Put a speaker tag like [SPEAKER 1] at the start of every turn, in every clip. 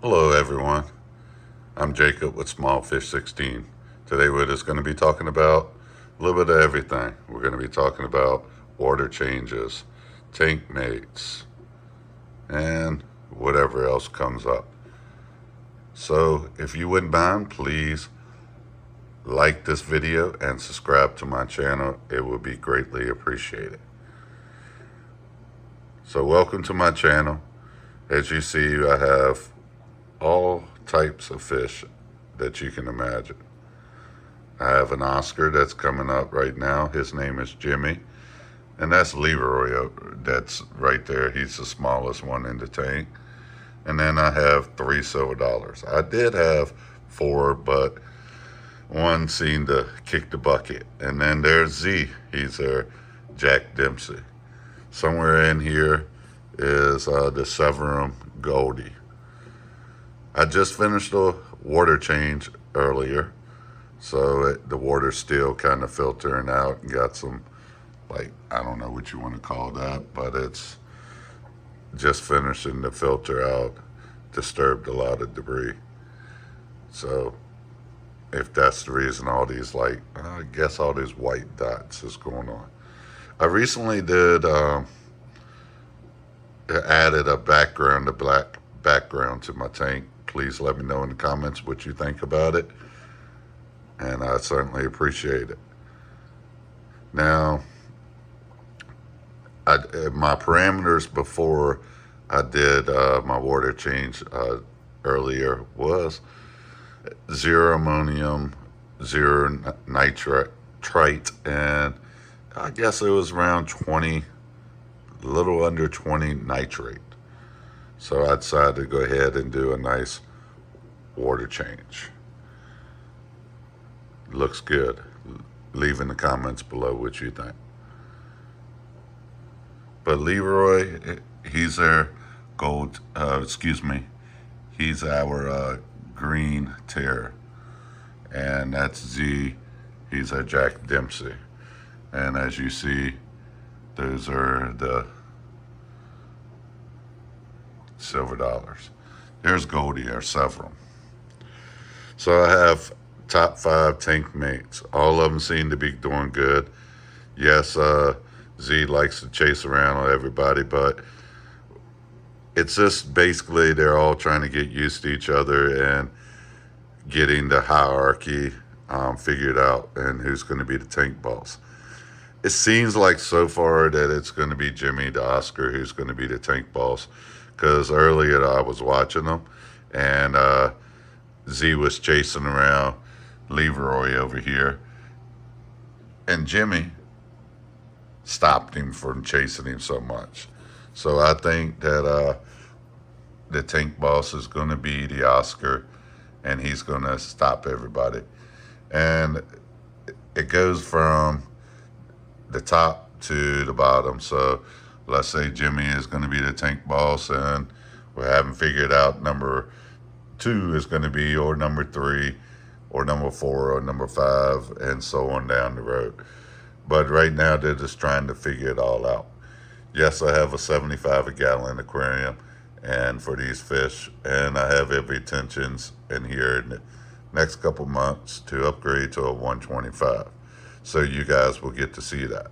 [SPEAKER 1] Hello everyone, I'm Jacob with Smallfish 16. Today we're just going to be talking about a little bit of everything. We're going to be talking about water changes, tank mates, and whatever else comes up. So if you wouldn't mind, please like this video and subscribe to my channel. It would be greatly appreciated. So welcome to my channel. As you see, I have all types of fish that you can imagine. I have an Oscar that's coming up right now. His name is Jimmy. And that's Leroy that's right there. He's the smallest one in the tank. And then I have 3 silver dollars. I did have 4, but one seemed to kick the bucket. And then there's Z. He's our Jack Dempsey. Somewhere in here is the Severum Goldie. I just finished the water change earlier, so the water's still kind of filtering out and got some, like, I don't know what you want to call that, but it's just finishing the filter out, disturbed a lot of debris. So if that's the reason all these, like, I guess all these white dots is going on. I recently did, added a background, a black background to my tank. Please let me know in the comments what you think about it, and I certainly appreciate it. Now, my parameters before I did my water change earlier was 0 ammonium, 0 nitrite, and I guess it was around 20, a little under 20 nitrate. So I decided to go ahead and do a nice water change. Looks good. Leave in the comments below what you think. But Leroy, he's our he's our green terror. And that's Z, he's our Jack Dempsey. And as you see, those are the silver dollars. There's Goldie, our Severum. So I have top 5 tank mates. All of them seem to be doing good. Yes, Z likes to chase around on everybody, but it's just basically they're all trying to get used to each other and getting the hierarchy figured out and who's going to be the tank boss. It seems like so far that it's going to be Jimmy the Oscar who's going to be the tank boss, because earlier I was watching them and Z was chasing around Leroy over here, and Jimmy stopped him from chasing him so much. So I think that the tank boss is going to be the Oscar, and he's going to stop everybody. And it goes from the top to the bottom. So let's say Jimmy is going to be the tank boss, and we haven't figured out number 2 is going to be, or number 3, or number 4, or number 5, and so on down the road. But right now they're just trying to figure it all out. Yes, I have a 75-gallon aquarium and for these fish, and I have every intentions in here in the next couple months to upgrade to a 125. So you guys will get to see that.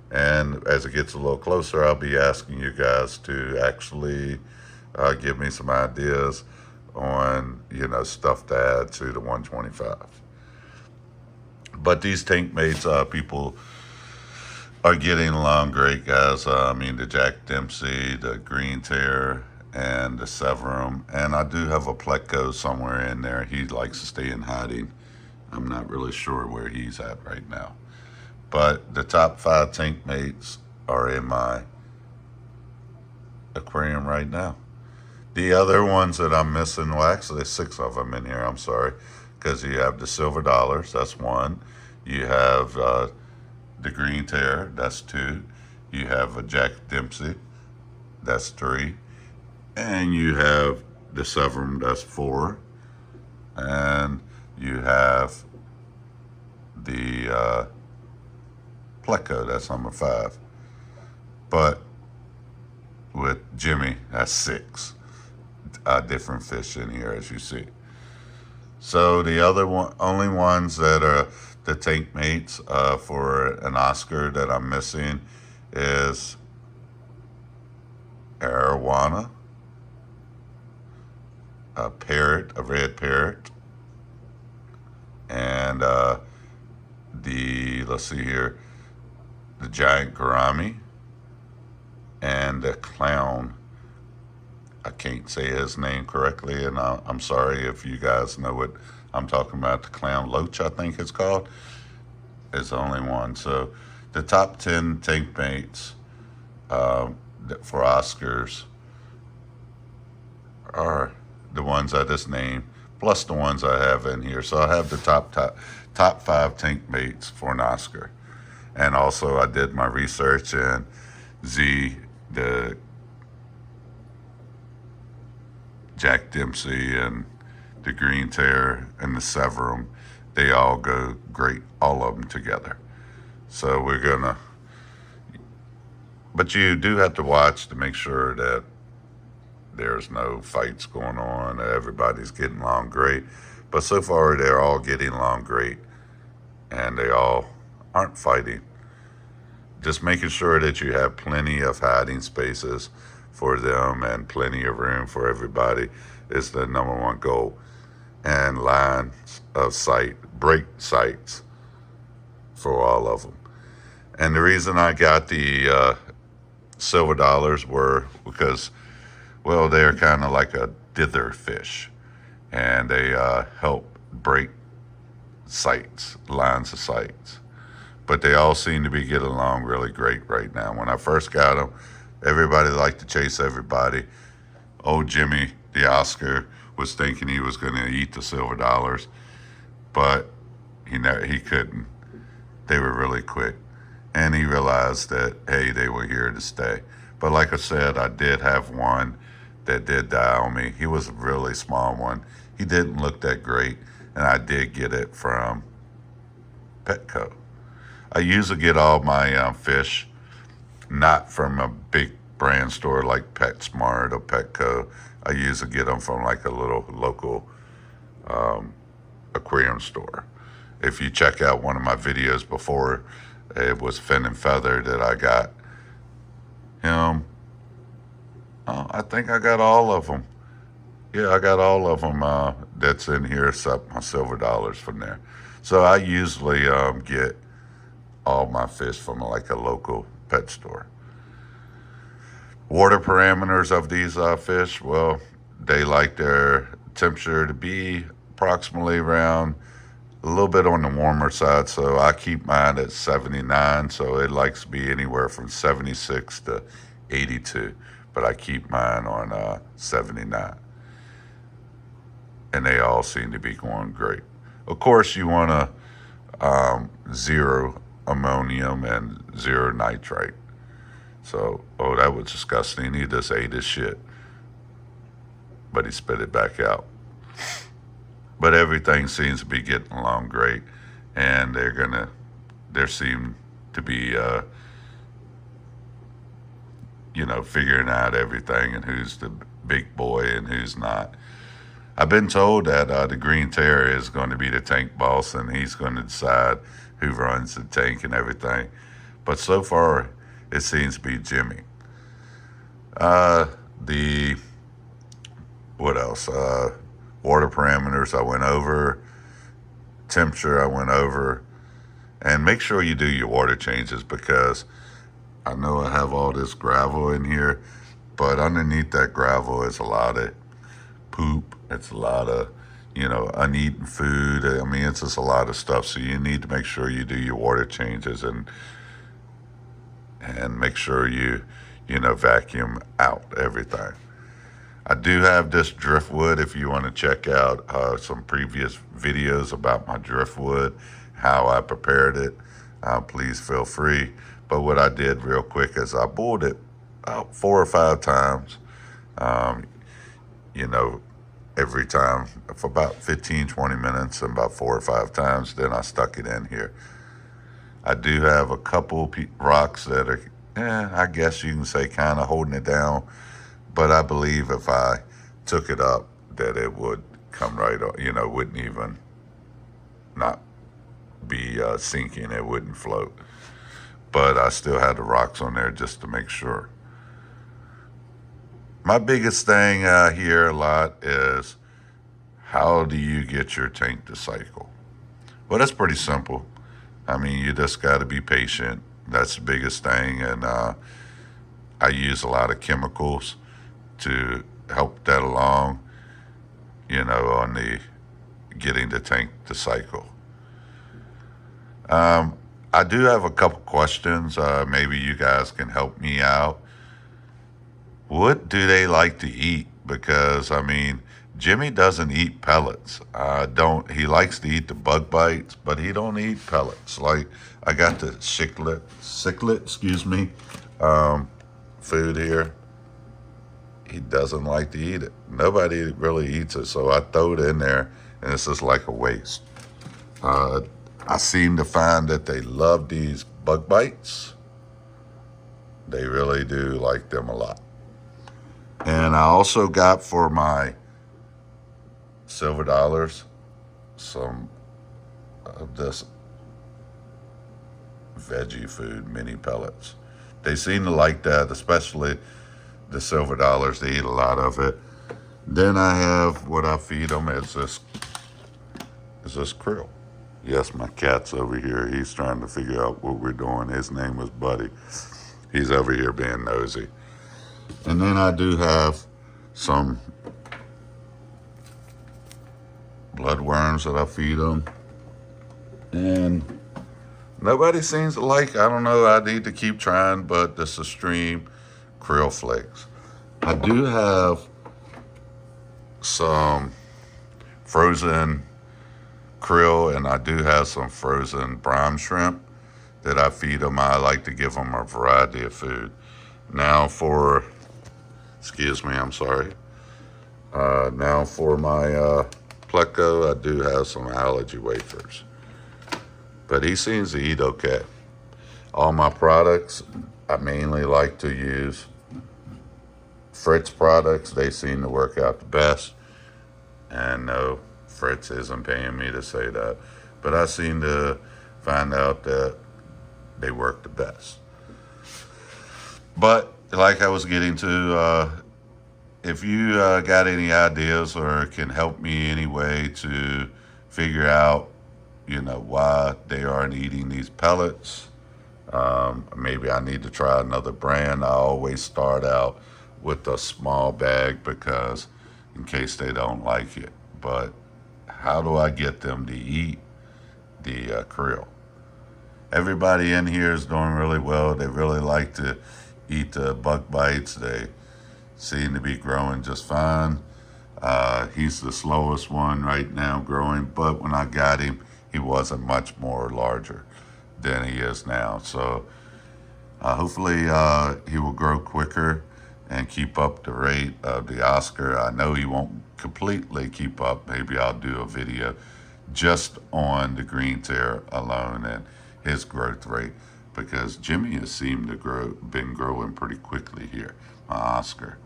[SPEAKER 1] And as it gets a little closer, I'll be asking you guys to actually give me some ideas on, stuff to add to the 125. But these tank mates, people are getting along great, guys. The Jack Dempsey, the Green Terror, and the Severum. And I do have a Pleco somewhere in there. He likes to stay in hiding. I'm not really sure where he's at right now. But the top 5 tank mates are in my aquarium right now. The other ones that I'm missing, well, actually there's 6 of them in here, I'm sorry, because you have the silver dollars, that's 1. You have the Green Terror, that's 2. You have a Jack Dempsey, that's 3. And you have the Severum, that's 4. And you have the Pleco, that's number 5. But with Jimmy, that's 6. different fish in here, as you see. So the other one, only ones that are the tank mates for an Oscar that I'm missing is arowana, a parrot, a red parrot, and let's see here, the giant gourami, and the clown. I can't say his name correctly, and I'm sorry if you guys know what I'm talking about. The clown loach, I think it's called, is the only one. So the top 10 tank mates for Oscars are the ones I just named, plus the ones I have in here. So I have the top 5 tank mates for an Oscar. And also I did my research, and the Jack Dempsey and the Green Terror and the Severum, they all go great, all of them together. So we're gonna, but you do have to watch to make sure that there's no fights going on, everybody's getting along great. But so far they're all getting along great, and they all aren't fighting. Just making sure that you have plenty of hiding spaces for them and plenty of room for everybody is the number one goal. And lines of sight, break sights for all of them. And the reason I got the silver dollars were because, well, they're kind of like a dither fish, and they help break sights, lines of sights. But they all seem to be getting along really great right now. When I first got them, everybody liked to chase everybody. Old Jimmy, the Oscar, was thinking he was going to eat the silver dollars, but he couldn't. They were really quick. And he realized that, hey, they were here to stay. But like I said, I did have one that did die on me. He was a really small one. He didn't look that great, and I did get it from Petco. I usually get all my fish not from a big brand store like PetSmart or Petco. I usually get them from like a little local aquarium store. If you check out one of my videos before, it was Fin and Feather that I got him. I think I got all of them. Yeah, I got all of them that's in here except my silver dollars from there. So I usually get all my fish from like a local pet store. Water parameters of these fish, well, they like their temperature to be approximately around a little bit on the warmer side, so I keep mine at 79, so it likes to be anywhere from 76 to 82, but I keep mine on 79. And they all seem to be going great. Of course, you want to zero ammonium and zero nitrite. So, oh, that was disgusting. He just ate his shit. But he spit it back out. But everything seems to be getting along great. And they seem to be, figuring out everything and who's the big boy and who's not. I've been told that the Green Terror is going to be the tank boss, and he's going to decide who runs the tank and everything. But so far, it seems to be Jimmy. What else? Water parameters I went over. Temperature I went over. And make sure you do your water changes, because I know I have all this gravel in here, but underneath that gravel is a lot of poop. It's a lot of, uneaten food. I mean, it's just a lot of stuff. So you need to make sure you do your water changes and make sure you vacuum out everything. I do have this driftwood. If you want to check out some previous videos about my driftwood, how I prepared it, please feel free. But what I did real quick is I boiled it about 4 or 5 times. Every time for about 15, 20 minutes, and about 4 or 5 times. Then I stuck it in here. I do have a couple rocks that are, I guess you can say kind of holding it down. But I believe if I took it up, that it would come right on, wouldn't even not be sinking, it wouldn't float. But I still had the rocks on there just to make sure. My biggest thing I hear a lot is, how do you get your tank to cycle? Well, that's pretty simple. I mean, you just got to be patient. That's the biggest thing. And I use a lot of chemicals to help that along, on the getting the tank to cycle. I do have a couple questions. Maybe you guys can help me out. What do they like to eat? Because, I mean, Jimmy doesn't eat pellets. He likes to eat the bug bites, but he don't eat pellets. Like, I got the ciclet, food here. He doesn't like to eat it. Nobody really eats it, so I throw it in there, and it's just like a waste. I seem to find that they love these bug bites. They really do like them a lot. And I also got for my silver dollars some of this veggie food mini pellets. They seem to like that, especially the silver dollars. They eat a lot of it. Then I have what I feed them is this krill. Yes, my cat's over here. He's trying to figure out what we're doing. His name is Buddy. He's over here being nosy. And then I do have some bloodworms that I feed them. And nobody seems to like, I don't know, I need to keep trying, but this is stream krill flakes. I do have some frozen krill, and I do have some frozen brine shrimp that I feed them. I like to give them a variety of food. Now for, I'm sorry. Now for my Pleco, I do have some allergy wafers. But he seems to eat okay. All my products, I mainly like to use Fritz products. They seem to work out the best. And no, Fritz isn't paying me to say that. But I seem to find out that they work the best. But like I was getting to, if you got any ideas or can help me any way to figure out, why they aren't eating these pellets, maybe I need to try another brand. I always start out with a small bag because in case they don't like it. But how do I get them to eat the krill? Everybody in here is doing really well. They really like to eat the bug bites. They seem to be growing just fine. He's the slowest one right now growing, but when I got him, he wasn't much more larger than he is now. So hopefully he will grow quicker and keep up the rate of the Oscar. I know he won't completely keep up. Maybe I'll do a video just on the green tear alone and his growth rate, because Jimmy has seemed to been growing pretty quickly here, my Oscar.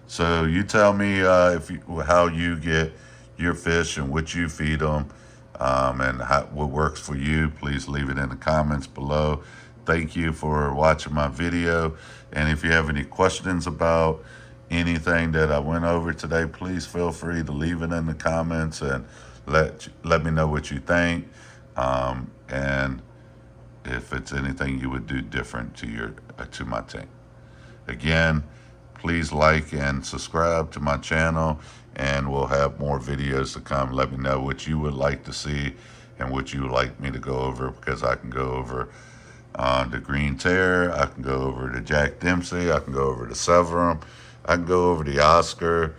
[SPEAKER 1] So you tell me how you get your fish and what you feed them, and what works for you. Please leave it in the comments below. Thank you for watching my video. And if you have any questions about anything that I went over today, please feel free to leave it in the comments and let me know what you think. And if it's anything you would do different to my tank. Again, please like and subscribe to my channel, and we'll have more videos to come. Let me know what you would like to see and what you would like me to go over, because I can go over the green tear, I can go over the Jack Dempsey, I can go over the Severum, I can go over the Oscar,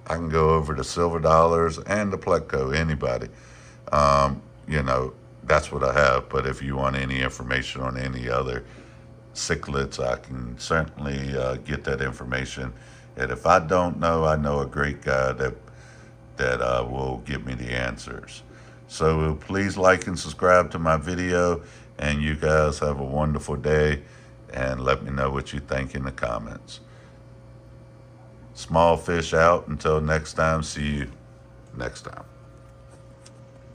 [SPEAKER 1] I can go over the silver dollars and the Pleco, anybody. That's what I have. But if you want any information on any other cichlids, I can certainly get that information. And if I don't know, I know a great guy that will give me the answers. So please like and subscribe to my video, and you guys have a wonderful day, and let me know what you think in the comments. Small fish out. Until next time, see you next time.